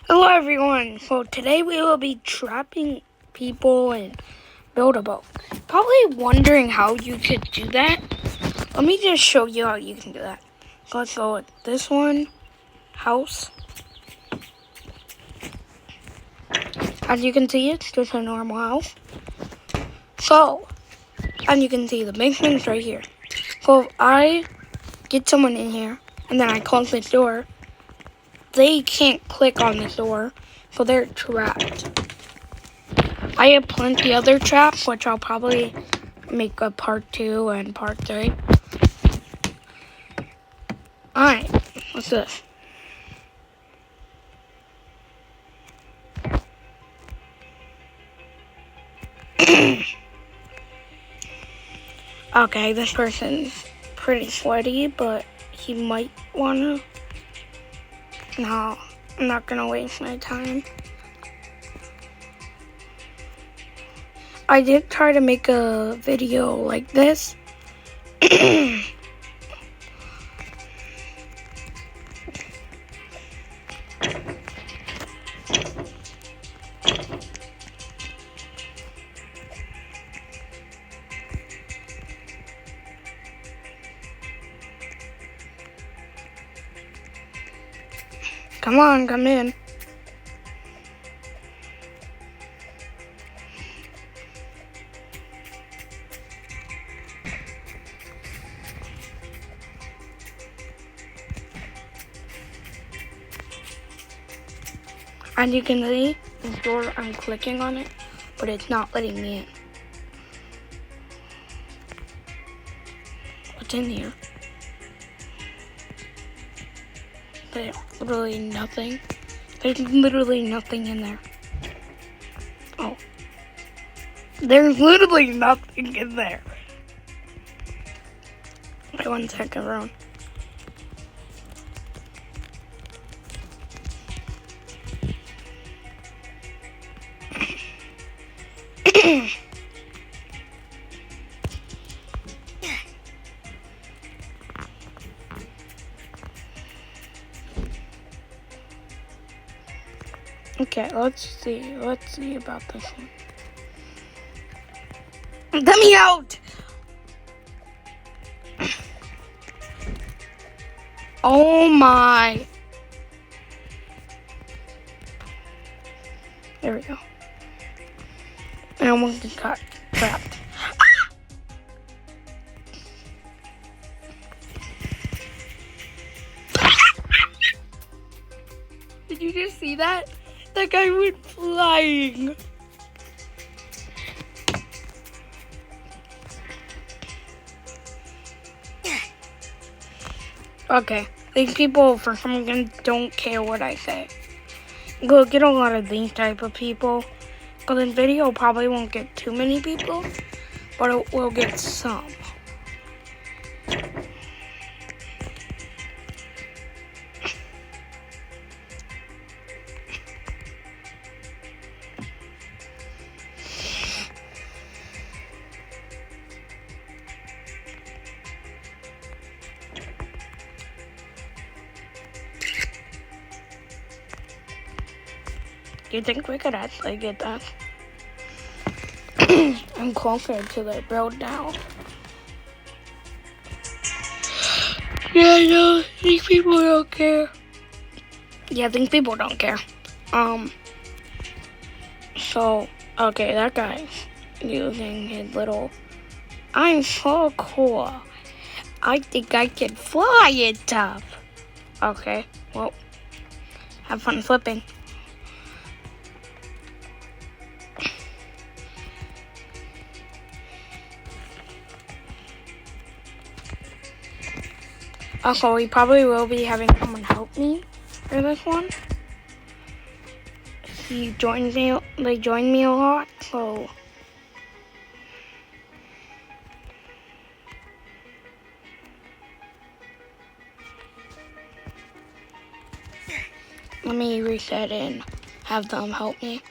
Hello everyone, so today we will be trapping people and build a boat. Probably wondering how you could do that. Let me just show you how you can do that. So let's go with this one, house. As you can see, it's just a normal house. So, as you can see, the basement's right here. So if I get someone in here, and then I close this door, they can't click on this door, so they're trapped. I have plenty other traps, which I'll probably make a part 2 and part 3. Alright, what's this? Okay, this person's pretty sweaty, but he might wanna... No, I'm not gonna waste my time. I did try to make a video like this. Come on, come in. As you can see, this door, I'm clicking on it, but it's not letting me in. What's in here? There's literally nothing. There's literally nothing in there. Oh. There's literally nothing in there. Wait 1 second, Ron. Okay, let's see. Let's see about this one. Let me out! Oh my. There we go. I almost just got trapped. Ah! Did you just see that? That guy went flying. Okay, these people for some reason don't care what I say. We'll get a lot of these type of people. Because this video probably won't get too many people, but it will get some. Do you think we could actually get that? I'm closer to the build now. Yeah, no, these people don't care. Yeah, these people don't care. So, okay, that guy's using his little... I'm so cool. I think I can fly and stuff. Okay, well, have fun flipping. Also, we probably will be having someone help me for this one. They join me a lot, so... Let me reset and have them help me.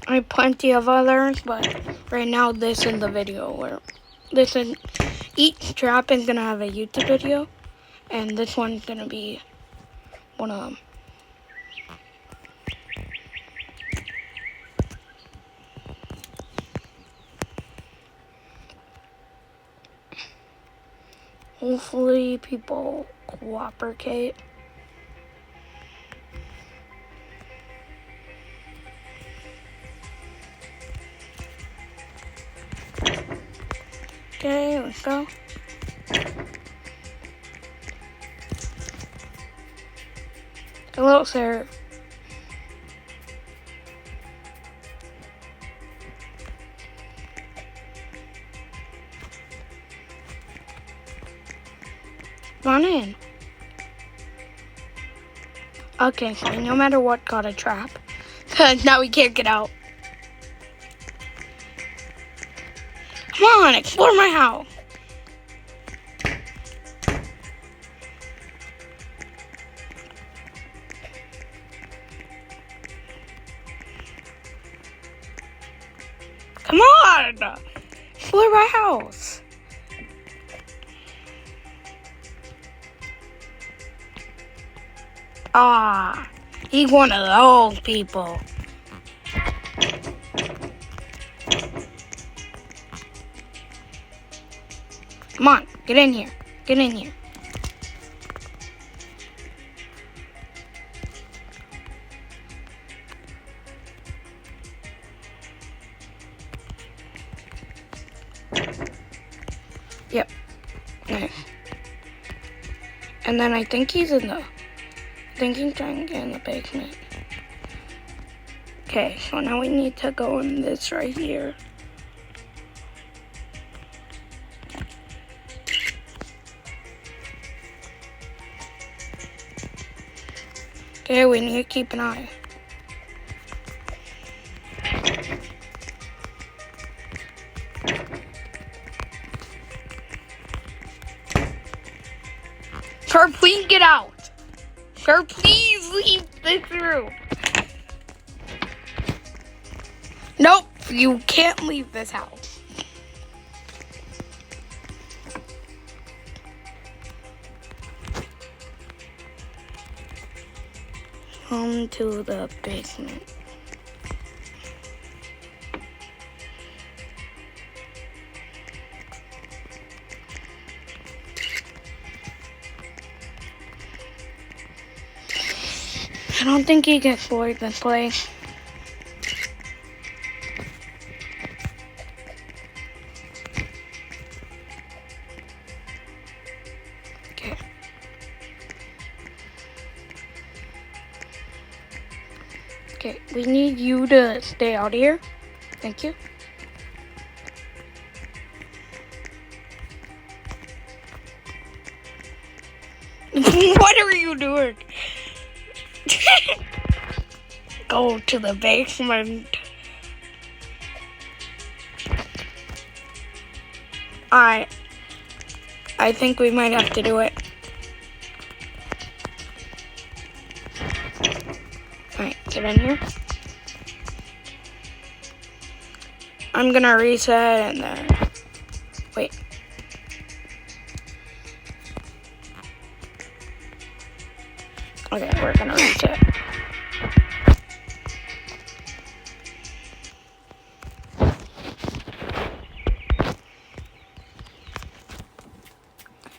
I have plenty of others, but right now this is the video where each trap is gonna have a YouTube video, and this one's gonna be one of them. Hopefully people cooperate. Okay, let's go. Hello, sir. Come on in. Okay, so no matter what, got a trap. Cause now we can't get out. Come on, explore my house. Come on, explore my house. Ah, he's one of those people. Come on, get in here. Get in here. Yep. Nice. And then I think he's trying to get in the basement. Okay, so now we need to go in this right here. Okay, we need to keep an eye. Sir, please get out. Sir, please leave this room. Nope, you can't leave this house. Come to the basement. I don't think he gets bored this place. Okay. Okay, we need you to stay out here. Thank you. What are you doing? Go to the basement. Alright. I think we might have to do it. Alright, get in here. I'm gonna reset and then... Wait. Okay, we're gonna reset.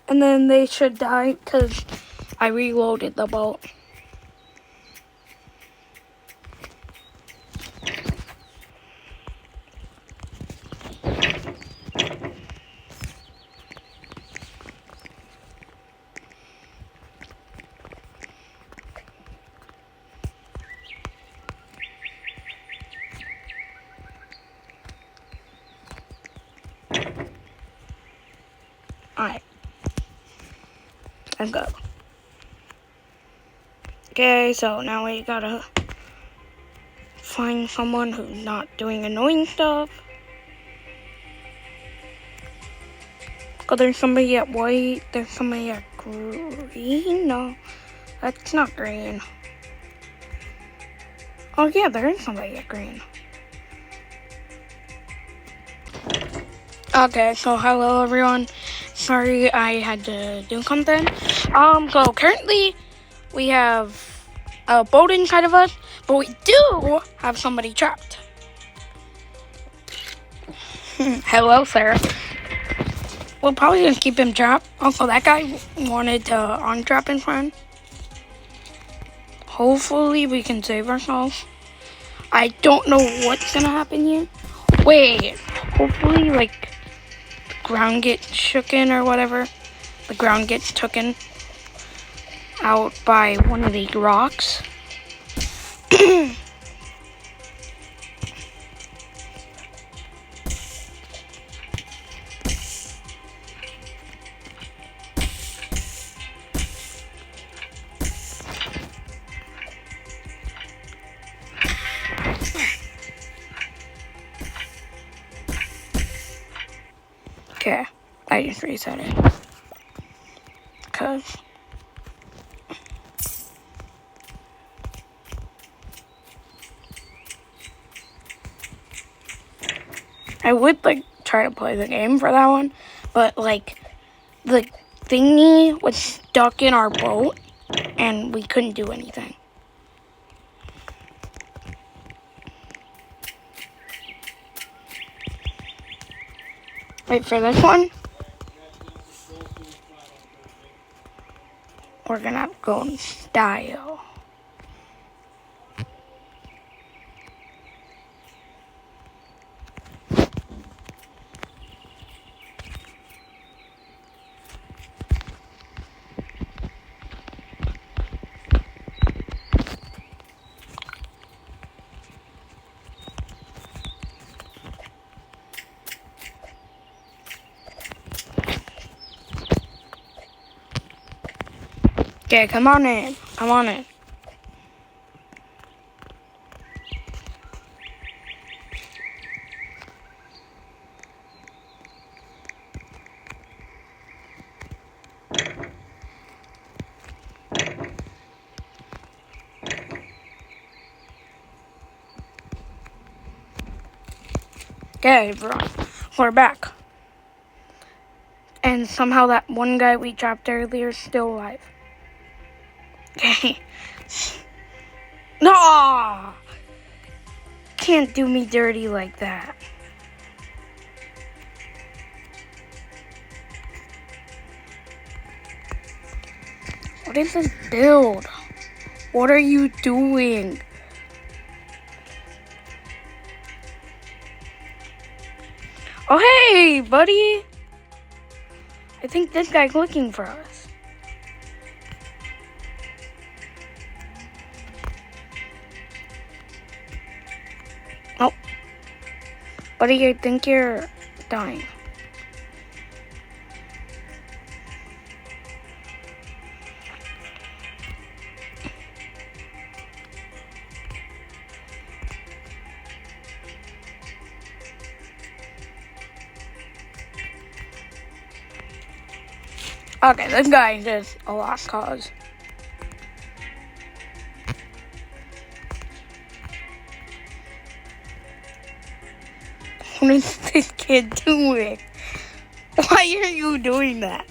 And then they should die because I reloaded the boat. Alright. And go. Okay, so now we gotta find someone who's not doing annoying stuff. Oh, there's somebody at white. There's somebody at green. No, that's not green. Oh yeah, there is somebody at green. Okay, so hello everyone. Sorry I had to do something. So currently we have a boat inside of us, but we do have somebody trapped. Hello, sir. We'll probably just keep him trapped. Also, that guy wanted to untrap his friend. Hopefully we can save ourselves. I don't know what's gonna happen here. Wait, hopefully like the ground gets shooken or whatever. The ground gets taken out by one of these rocks. Okay, I just reset it. Cause I would like try to play the game for that one, but like the thingy was stuck in our boat and we couldn't do anything. Wait for this one. We're gonna have to go in style. Okay, come on in. Come on in. Okay, everyone, we're back. And somehow that one guy we trapped earlier is still alive. Okay. No! Can't do me dirty like that. What is this build? What are you doing? Oh, hey, buddy. I think this guy's looking for us. Oh. Buddy, I think you're dying. Okay, this guy is just a lost cause. What is this kid doing? Why are you doing that?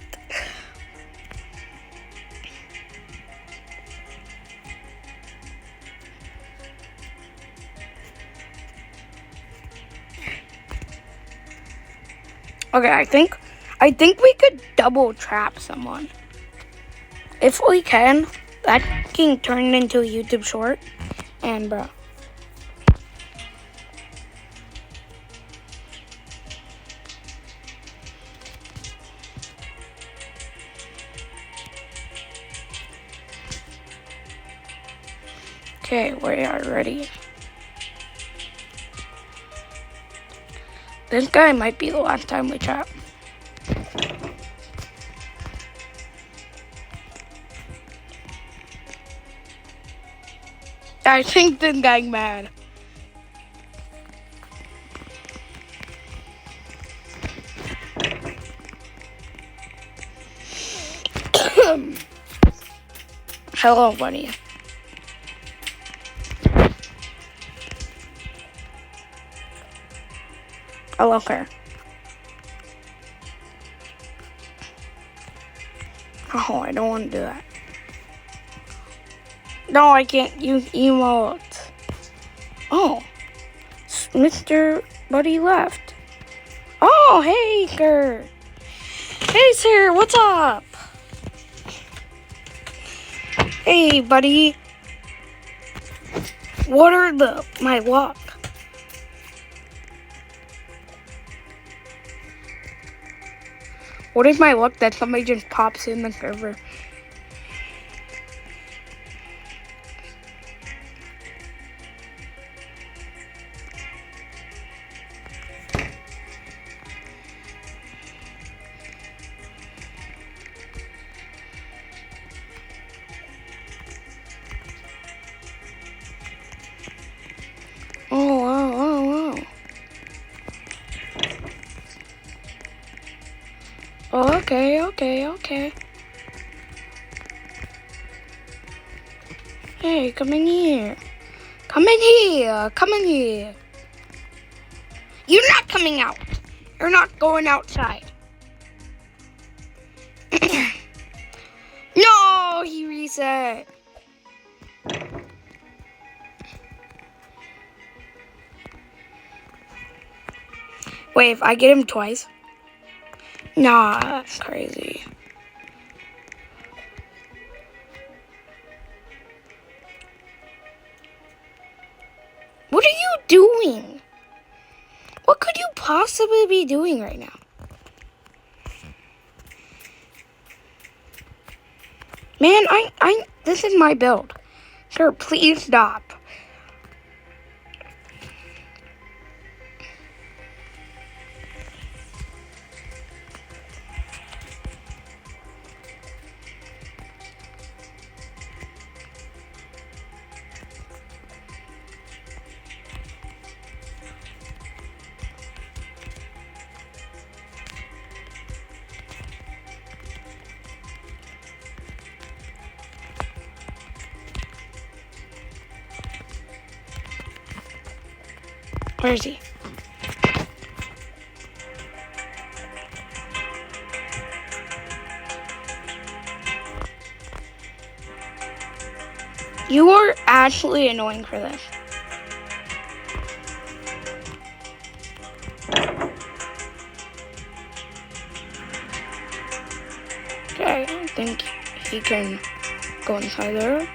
Okay, I think we could double trap someone. If we can, that can turn into a YouTube short. And bro. Okay, we are ready. This guy might be the last time we trap. I think this guy's mad. Hello, buddy. I love her. Oh, I don't want to do that. No, I can't use emotes. Oh, Mr. Buddy left. Oh, hey, sir. Hey, sir, what's up? Hey, buddy. What are my luck? What is my luck that somebody just pops in the server? Oh. Oh, okay. Hey, come in here. Come in here. You're not coming out. You're not going outside. No, he reset. Wait, if I get him twice? Nah, that's crazy. What are you doing? What could you possibly be doing right now? Man, this is my build. Sir, please stop. Where is he? You are actually annoying for this. Okay, I think he can go inside there.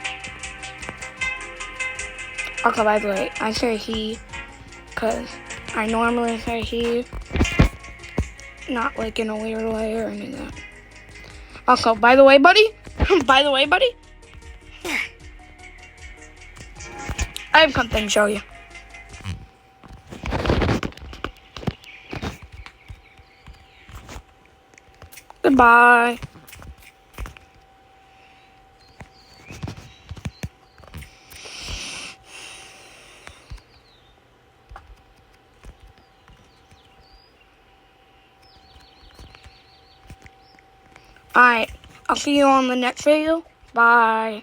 Okay, by the way, I say he because I normally say he, not like in a weird way or anything like that. Also, by the way, buddy, I have something to show you. Goodbye. Alright, I'll see you on the next video. Bye.